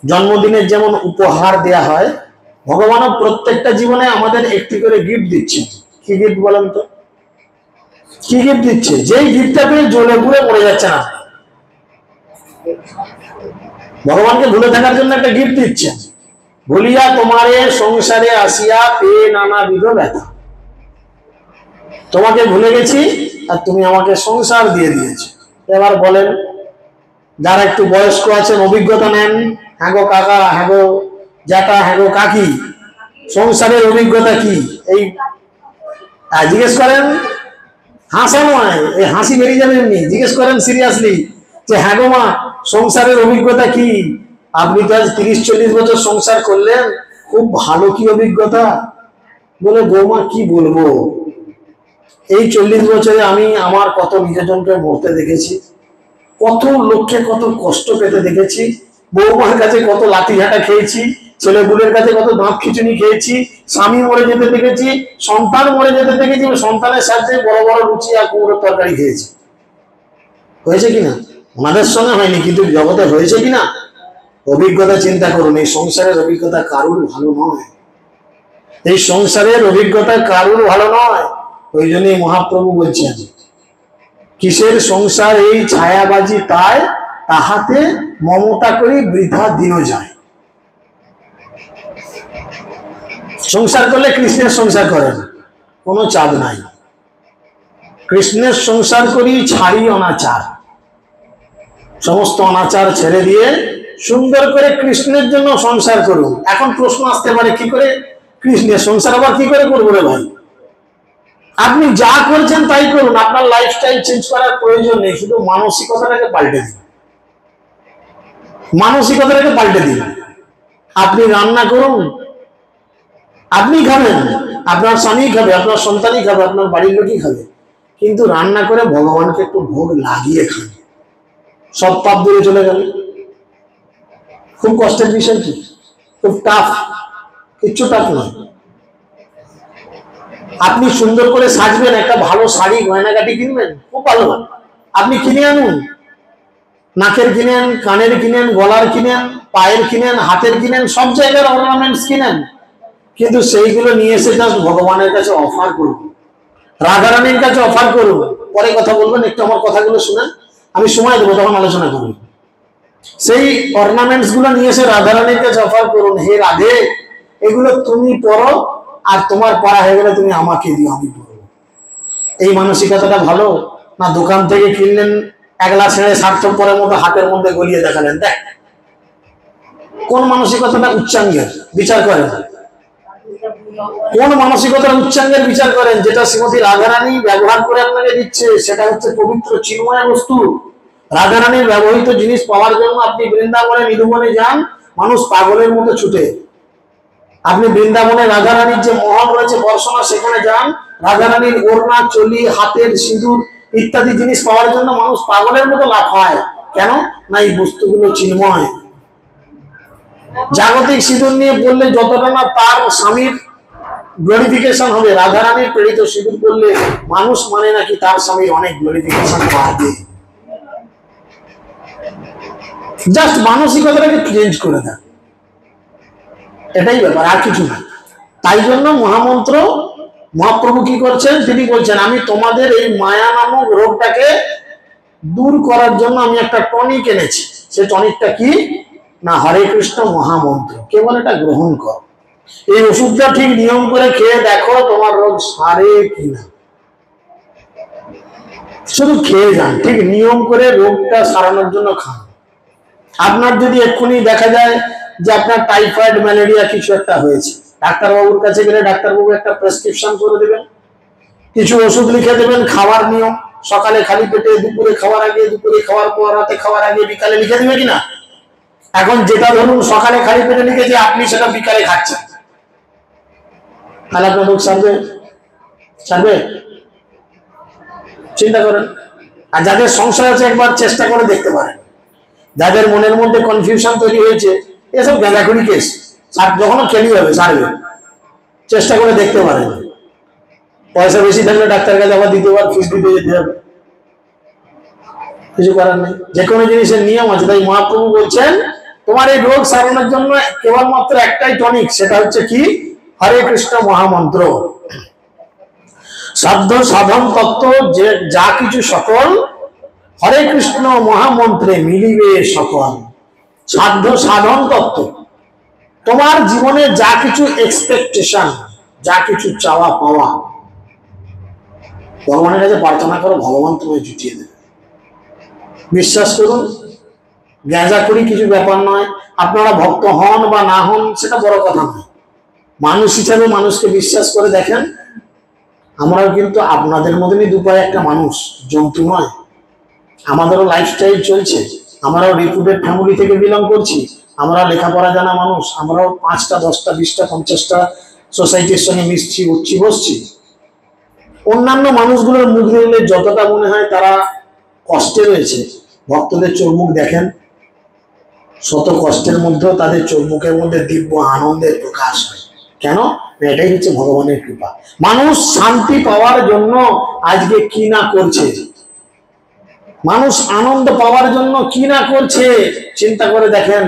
জন্মদিনের যেমন উপহার দেয়া হয়, ভগবানও প্রত্যেকটা জীবনে আমাদের একটি করে গিফট দিচ্ছেন। কি গিফট বলেন তো? কি গিফট দিচ্ছে? যেই গিফটটা পেয়ে জ্বলে পুড়ে পড়ে যাচ্ছে না, ভগবানকে ভুলে থাকার জন্য একটা গিফট দিচ্ছেন। ভুলিয়া তোমারে সংসারে আসিয়া পেয়ে নানাবিধ ব্যথা। তোমাকে ভুলে গেছি আর তুমি আমাকে সংসার দিয়ে দিয়েছো। এবার বলেন, যারা একটু বয়স্ক আছেন, অভিজ্ঞতা নেন, হ্যাঁ গো কাকা, হ্যাঁ গো জ্যাঠা, হ্যাঁ গো কাকি, সংসারের অভিজ্ঞতা কি? এই জিজ্ঞেস করেন, হাসা নয়, এই হাসি বেরিয়ে যাবে এমনি। জিজ্ঞেস করেন সিরিয়াসলি যে হ্যাঁ গো মা, সংসারের অভিজ্ঞতা কি? আপনি তো আজ 30-40 বছর সংসার করলেন, খুব ভালো কি অভিজ্ঞতা? বলে বৌমা কি বলবো, এই 40 বছরে আমি আমার কত নিজজনকে মরতে দেখেছি, কত লোককে কত কষ্ট পেতে দেখেছি, বৌমার কাছে কত লাঠিঝাঁটা খেয়েছি, ছেলেগুলোর কাছে কত দাঁত খিচুনি খেয়েছি, স্বামী মরে যেতে দেখেছি, সন্তান মরে যেতে দেখেছি, সন্তানের সাথে বড় বড় লুচি আর কুমড়োর তরকারি খেয়েছি। হয়েছে কিনা? ওনাদের সঙ্গে হয়নি, কিন্তু জগতে হয়েছে কিনা? অভিজ্ঞতা চিন্তা করুন, এই সংসারের অভিজ্ঞতা কারুর ভালো নয়। এই সংসারের অভিজ্ঞতা কারুর ভালো নয়। ওই জন্যই মহাপ্রভু বলছেন, কিসের সংসার এই ছায়াবাজি তাই, তাহাতে মমতা করি বৃথা দিন যায়। সংসার করলে কৃষ্ণের সংসার করেন, কোনো চাপ নাই। কৃষ্ণের সংসার করি, ছাড়ি অনাচার। সমস্ত অনাচার ছেড়ে দিয়ে সুন্দর করে কৃষ্ণের জন্য সংসার করুন। এখন প্রশ্ন আসতে পারে, কি করে কৃষ্ণের সংসার আবার কি করে করবো রে ভাই? আপনি যা করছেন তাই করুন, আপনার লাইফস্টাইল চেঞ্জ করার প্রয়োজন নেই, শুধু মানসিকতাটাকে পাল্টে দিন। মানসিকতাটাকে পাল্টে দিন। আপনি রান্না করুন, আপনি খাবেন, আপনার স্বামী খাবে, আপনার সন্তানই খাবে, আপনার বাড়ির লোকই খাবে, কিন্তু রান্না করে ভগবানকে একটু ভোগ লাগিয়ে খান, সব পাপ দূরে চলে গেল। খুব কষ্টের বিষয় কি? খুব টাফ? কিচ্ছু টাফ নয়। আপনি সুন্দর করে সাজবেন, একটা ভালো শাড়ি গয়নাগাটি কিনবেন, খুব ভালো, আপনি কিনে আনুন। নাকের কিনেন, কানের কিনেন, গলার কিনেন, পায়ের কিনেন, হাতের কিনেন, সব জায়গার অর্নামেন্টস কিনেন, কিন্তু সেইগুলো নিয়ে এসে জাস্ট ভগবানের কাছে অফার করুন, রাধারানীর কাছে অফার করুন। পরে কথা বলবেন, একটু আমার কথাগুলো শুনেন, আমি সময় দেবো, তখন আলোচনা করুন। সেই অর্নামেন্টস গুলো নিয়ে এসে রাধারানীর কাছে অফার করুন, হে রাধে, এগুলো তুমি পরো, আর তোমার পড়া হয়ে গেলে তুমি আমাকে দিও, আমি পরবো। এই মানসিকতাটা ভালো না? দোকান থেকে কিনলেন, একলা ছেড়ে সার্থক পরের মতো হাতের মধ্যে গলিয়ে দেখালেন, দেখ। কোন মানসিকতাটা উচ্চাঙ্গের বিচার করেন? কোন মানসিকতার উচ্চাঙ্গের বিচার করেন? যেটা শ্রীমতী রাধারানী ব্যবহার করে আপনাকে দিচ্ছে, সেটা হচ্ছে পবিত্র চিন্ময় বস্তু। রাধারানীর ব্যবহৃত জিনিস পাওয়ার জন্য আপনি বৃন্দাবনে নিধুবনে যান, মানুষ পাগলের মতো ছুটে। আপনি বৃন্দাবনে রাধারানীর যে মহল রয়েছে বর্ষনা, সেখানে যান, রাধারানীর ওড়না, চলি, হাতের সিঁদুর ইত্যাদি জিনিস পাওয়ার জন্য মানুষ পাগলের মতো লাফায়। কেন না? এই বস্তুগুলো চিন্ময়। জাগতিক সিঁদুর নিয়ে বললে যতটা না তার স্বামীর গ্লোরিফিকেশন হবে, রাধারানীর প্রেরিত সিঁদুর করলে মানুষ মানে নাকি তার স্বামীর অনেক গ্লোরিফিকেশন বাড়বে। জাস্ট মানসিকতাটাকে চেঞ্জ করে দেন, এটাই ব্যাপার, আর কিছু না। তাই জন্য মহামন্ত্র মহাপ্রভু কি করছেন? তিনি বলছেন, আমি তোমাদের এই মায়া নামক রোগটাকে দূর করার জন্য আমি একটা টনিক এনেছি। সেই টনিকটা কি না? হরে কৃষ্ণ মহামন্ত্র। কেবল এটা গ্রহণ কর। এই ওষুধটা ঠিক নিয়ম করে খেয়ে দেখো তোমার রোগ সারে কিনা। শুধু খেয়ে যান, ঠিক নিয়ম করে রোগটা সারানোর জন্য খান। আপনার যদি এক্ষুনি দেখা যায় যে আপনার টাইফয়েড, ম্যালেরিয়া কিছু একটা হয়েছে, ডাক্তারবাবুর কাছে গেলে ডাক্তারবাবু একটা প্রেসক্রিপশন করে দেবেন, কিছু ওষুধ লিখে দেবেন, খাওয়ার নিয়ম, সকালে খালি পেটে, দুপুরে খাওয়ার আগে, দুপুরে খাওয়ার পর, রাতে খাওয়ার আগে, বিকালে লিখে দেবে কিনা? এখন যেটা ধরুন সকালে খালি পেটে লিখেছে, আপনি সেটা বিকালে খাচ্ছেন, তাহলে আপনার রোগ সারবে? সারবে? চিন্তা করেন। আর যাদের সংশয় আছে একবার চেষ্টা করে দেখতে পারেন। যাদের মনের মধ্যে কনফিউশন তৈরি হয়েছে, এসব গাঁজাখুরি কেস, যখন খেলি হবে সারবে, চেষ্টা করে দেখতে পারেন। পয়সা বেশি থাকলে ডাক্তার কাছে আবার দ্বিতীয়বার ফিস দিতে যেতে হবে, কিছু করার নেই। যে কোনো জিনিসের নিয়ম আছে। তাই মহাপ্রভু বলছেন, তোমার এই রোগ সারানোর জন্য কেবলমাত্র একটাই টনিক, সেটা হচ্ছে কি? হরে কৃষ্ণ মহামন্ত্র। সাধ্য সাধন তত্ত্ব, যে যা কিছু সকল হরে কৃষ্ণ মহামন্ত্রে মিলিবে সকল। সাধ্য সাধন তত্ত্ব, তোমার জীবনে যা কিছু এক্সপেকটেশন, যা কিছু চাওয়া পাওয়া, ভগবানের কাছে প্রার্থনা করো, ভগবান তোমায় জুটিয়ে দেবে। বিশ্বাস করুন, গাঁজা করি কিছু ব্যাপার নয়। আপনারা ভক্ত হন বা না হন সেটা বড় কথা নয়। মানুষ হিসাবে মানুষকে বিশ্বাস করে দেখেন। আমরাও কিন্তু আপনাদের মতনই দুপায়ে একটা মানুষ, জন্তু নয়। আমাদেরও লাইফস্টাইল চলছে, আমরাও রিপুটেড ফ্যামিলি থেকে বিলং করছি, আমরা লেখাপড়া জানা মানুষ, আমরাও 5টা 10টা 20টা 50টা সোসাইটির সঙ্গে মিশছি, উঠছি, বসছি। অন্যান্য মানুষগুলোর মুখ দেখলে যতটা মনে হয় তারা কষ্টে রয়েছে, ভক্তদের চোখ মুখ দেখেন, শত কষ্টের মধ্যেও তাদের চোখ মুখের মধ্যে দিব্য আনন্দের প্রকাশ হয়। কেন? এটাই হচ্ছে ভগবানের কৃপা। মানুষ শান্তি পাওয়ার জন্য আজকে কি না করছে, মানুষ আনন্দ পাওয়ার জন্য কি না করছে চিন্তা করে দেখেন।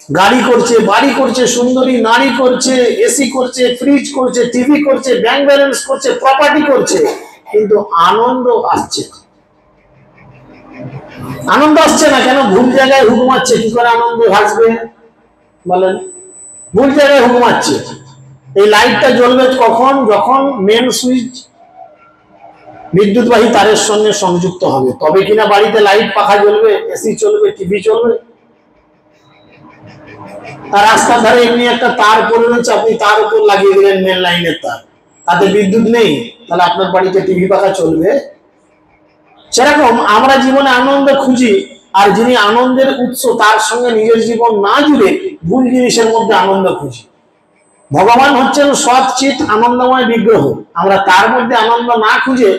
গাড়ি করছে, বাড়ি করছে, সুন্দরী নারী করছে, এসি করছে, ফ্রিজ করছে, টিভি করছে, ব্যাংক ব্যালেন্স করছে, প্রপার্টি করছে, কিন্তু আনন্দ আসছে না। আনন্দ আসছে না কেন? ভুল জায়গায় হুকুমাচ্ছে। কি করে আনন্দ আসবে বলেন? ভুল জায়গায় হুকুমাচ্ছে। এই লাইটটা জ্বলবে কখন? যখন মেন সুইচ বিদ্যুৎবাহী তারের সঙ্গে সংযুক্ত হবে, তবে কিনা বাড়িতে লাইট পাখা জ্বলবে, এসি চলবে, টিভি চলবে। আর রাস্তার ধারে এমনি একটা তার পড়ে রয়েছে, আপনি তার উপর লাগিয়ে দিলেন মেন লাইনের তার, তাতে বিদ্যুৎ নেই, তাহলে আপনার বাড়িতে টিভি পাখা চলবে? সেরকম আমরা জীবনে আনন্দ খুঁজি, আর যিনি আনন্দের উৎস তার সঙ্গে নিজের জীবন না জুড়ে ভুল জিনিসের মধ্যে আনন্দ খুঁজি। ভগবান হচ্ছেন সৎ চিৎ আনন্দময় বিগ্রহ, আমরা তার মধ্যে আনন্দ না খুঁজে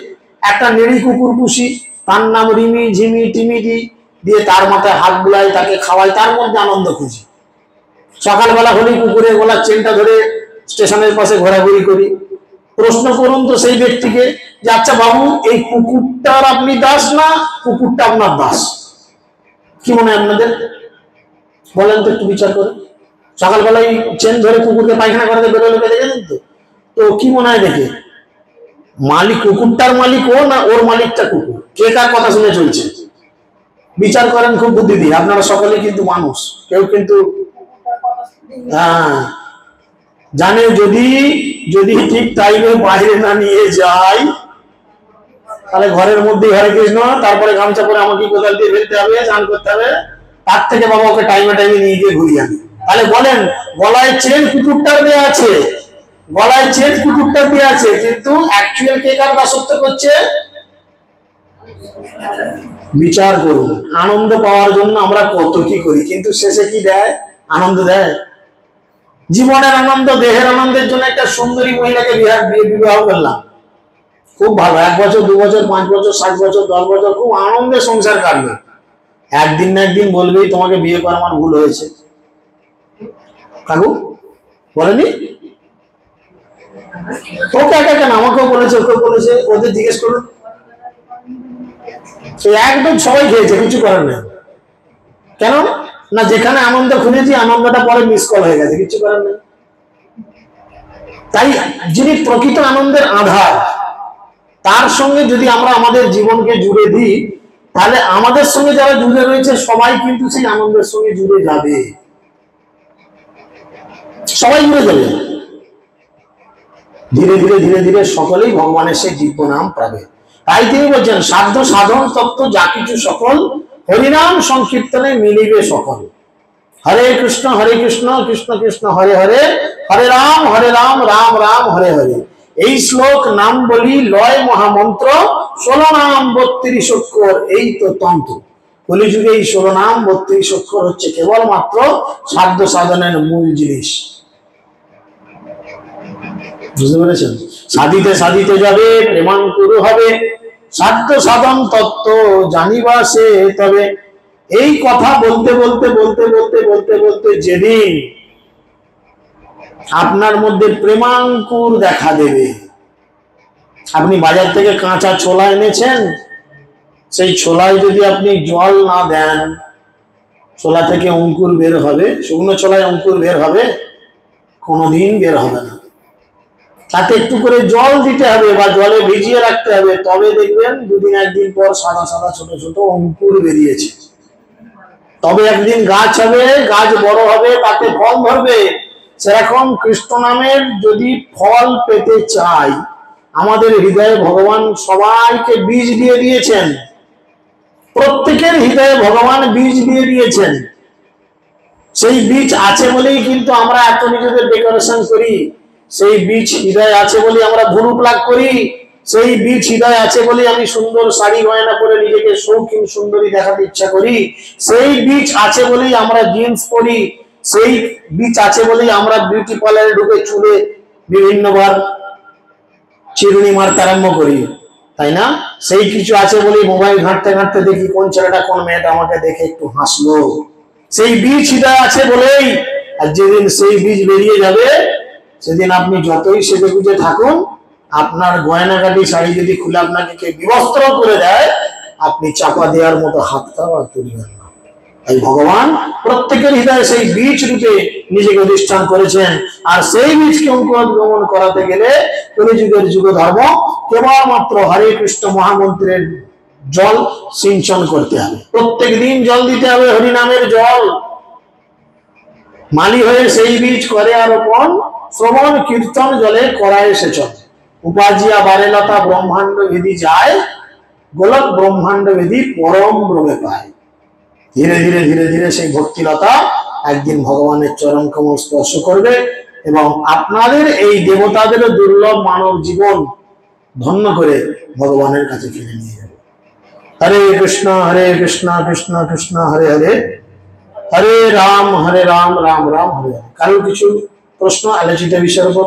একটা নেড়ি কুকুর পুষি, তার নাম রিমি ঝিমি টিমিটি, দিয়ে তার মাথায় হাত বুলাই, তাকে খাওয়াই, তার মধ্যে আনন্দ খুঁজি। সকালবেলা হলেই কুকুরের গলার চেনটা ধরে স্টেশনের পাশে ঘোরাঘুরি করি। প্রশ্ন করুন তো সেই ব্যক্তিকে যে আচ্ছা বাবু, এই কুকুরটার আপনি দাস না কুকুরটা আপনার দাস? কি মনে হয় আপনাদের? বলেন তো, একটু বিচার করে। সকালবেলায় চেন ধরে কুকুরকে পায়খানা করাতে বেরোলে দেখেছেন তো? তো কি মনে হয় দেখে, মালিক কুকুরটার মালিক ও না ওর মালিকটা কুকুর? কে কার কথা শুনে চলছে? বিচার করেন খুব বুদ্ধি দিয়ে। আপনারা সকলে কিন্তু মানুষ, কেউ কিন্তু জানে যদি যদি ঠিক টাইমে বাইরে না নিয়ে যাই, তাহলে ঘরের মধ্যে হরে কৃষ্ণ, তারপরে গামছা পরে আমাকে কোদাল দিয়ে ফেলতে হবে, স্নান করতে হবে, তার থেকে বাবা ওকে টাইমে টাইমে নিয়ে গিয়ে ঘুরিয়ে আনি। তাহলে বলেন, গলায় চেন কুকুরটার দেওয়া আছে, গলায় চেন কুকুরটার দেওয়া আছে, কিন্তু অ্যাকচুয়াল কে কার দাসত্ব করছে? বিচার করুন। আনন্দ পাওয়ার জন্য আমরা কত কি করি, কিন্তু শেষে কি দেয়? আনন্দ দেয়? জীবনের আনন্দ, দেহের আনন্দের জন্য একটা সুন্দরী মহিলাকে বিবাহ করলাম, খুব ভালো, 1 বছর 2 বছর 5 বছর 7 বছর 10 বছর খুব আনন্দে সংসার কাটবে। একদিন না একদিন বলবেই তোমাকে বিয়ে করা আমার ভুল হয়েছে। কাকু বলেনি? ওকে একা কেন, আমাকেও বলেছে, ওকেও বলেছে, ওদের জিজ্ঞেস করুন। একদম সবাই খেয়েছে, কিছু করার নেই। কেন না, যেখানে আনন্দ খুঁজেছি আনন্দটা পরে মিস কল হয়ে গেছে, কিছু করার নেই। তাই যিনি প্রকৃত আনন্দের আধার, তার সঙ্গে যদি আমরা আমাদের জীবনকে জুড়ে দিই, তাহলে আমাদের সঙ্গে যারা জুড়ে রয়েছে সবাই কিন্তু সেই আনন্দের সঙ্গে জুড়ে যাবে, সবাই জুড়ে যাবে। ধীরে ধীরে ধীরে ধীরে সকলেই ভগবানের সেই দিব্য নাম পাবে। তাই তিনি বলছেন, সাধ্য সাধন তত্ত্ব যা কিছু সকল, হরিনাম সংকীর্তনে মিলিবে সকল। হরে কৃষ্ণ কৃষ্ণ কৃষ্ণ হরে হরে, হরে রাম রাম রাম হরে হরে। এই শ্লোক নাম বলি লয় মহামন্ত্র, 16 নাম 32 অক্ষর, এই তো তন্ত্র। কলিযুগে এই 16 নাম 32 অক্ষর হচ্ছে কেবলমাত্র সাধ্য সাধনের মূল জিনিস। বুঝতে পেরেছেন? সাধিতে সাধিতে যাবে, প্রেমাঙ্কুর হবে, সাধ্য সাধন তত্ত্ব জানিবা সে তবে। এই কথা বলতে বলতে বলতে বলতে বলতে বলতে যেদিন আপনার মধ্যে প্রেমাঙ্কুর দেখা দেবে, আপনি বাজার থেকে কাঁচা ছোলা এনেছেন, সেই ছোলায় যদি আপনি জল না দেন, ছোলা থেকে অঙ্কুর বের হবে? শুকনো ছোলায় অঙ্কুর বের হবে? কোনোদিন বের হবে না। তাতে একটু করে জল দিতে হবে বা জলে ভিজিয়ে রাখতে হবে, তবে দেখবেন 2 দিন 1 দিন পর সাদা সাদা ছোট ছোট অঙ্কুর বেরিয়েছে। তবে একদিন গাছ হবে, গাছ বড় হবে, তাতে ফল ধরবে। সেরকম কৃষ্ণ নামের যদি ফল পেতে চাই, আমাদের হৃদয়ে ভগবান সবাইকে বীজ দিয়ে দিয়েছেন, প্রত্যেকের হৃদয়ে ভগবান বীজ দিয়ে দিয়েছেন। সেই বীজ আছে বলেই কিন্তু আমরা এত নিজেদের ডেকোরেশন করি, সেই বীজ হৃদয়ে আছে বলে আমরা ভুরু প্লাগ করি, সেই বীজ হৃদয়ে আছে বলে আমি সুন্দর শাড়ি গয়না পরে নিজেকে শৌখিন সুন্দরী দেখাতে ইচ্ছা করি, সেই বীজ আছে বলেই আমরা জিন্স পরি, সেই বীজ আছে বলেই আমরা বিউটি পার্লারে ঢুকে চুলে বিভিন্নবার চিরুনি মারতে আরম্ভ করি, তাই না? সেই কিছু আছে বলেই মোবাইল ঘাঁটতে ঘাঁটতে দেখি কোন ছেলেটা কোন মেয়েটা আমাকে দেখে একটু হাসলো। সেই বীজ হৃদয়ে আছে বলেই, আর যেদিন সেই বীজ বেরিয়ে যাবে, সেদিন আপনি যতই সেজে গুজে থাকুন, আপনার গয়নাগাটি শাড়ি যদি খুলে আপনাকে কে বিবস্ত্র করে দেয়, আপনি চাপা দেওয়ার মতো হাতটাও আর তুলবেন না। তাই ভগবান প্রত্যেকের হৃদয়ে সেই বীজ রূপে নিজেকে অধিষ্ঠান করেছেন, আর সেই বীজকে অঙ্কুরোদ্গমন করাতে গেলে কলিযুগের যুগ ধর্ম কেবলমাত্র হরে কৃষ্ণ মহামন্ত্রের জল সিঞ্চন করতে হবে। প্রত্যেক দিন জল দিতে হবে, হরিনামের জল। মালি হয়ে সেই বীজ করে আরোপণ, শ্রবণ কীর্তন জলে করায় সেচন, উপাজিয়া বারেলতা ব্রহ্মাণ্ড ভেদি যায়, গোলক ব্রহ্মাণ্ড ভেদি পরম ব্রমে পায়। ধীরে ধীরে ধীরে ধীরে সেই ভক্তিলতা একদিন ভগবানের চরণ কমল স্পর্শ করবে এবং আপনাদের এই দেবতাদের দুর্লভ মানব জীবন ধন্য করে ভগবানের কাছে ফিরে নিয়ে যাবে। হরে কৃষ্ণ কৃষ্ণ কৃষ্ণ হরে হরে, হরে রাম রাম রাম হরে হরে। কারো কিছু প্রশ্ন আলোচিত বিষয়ের উপর?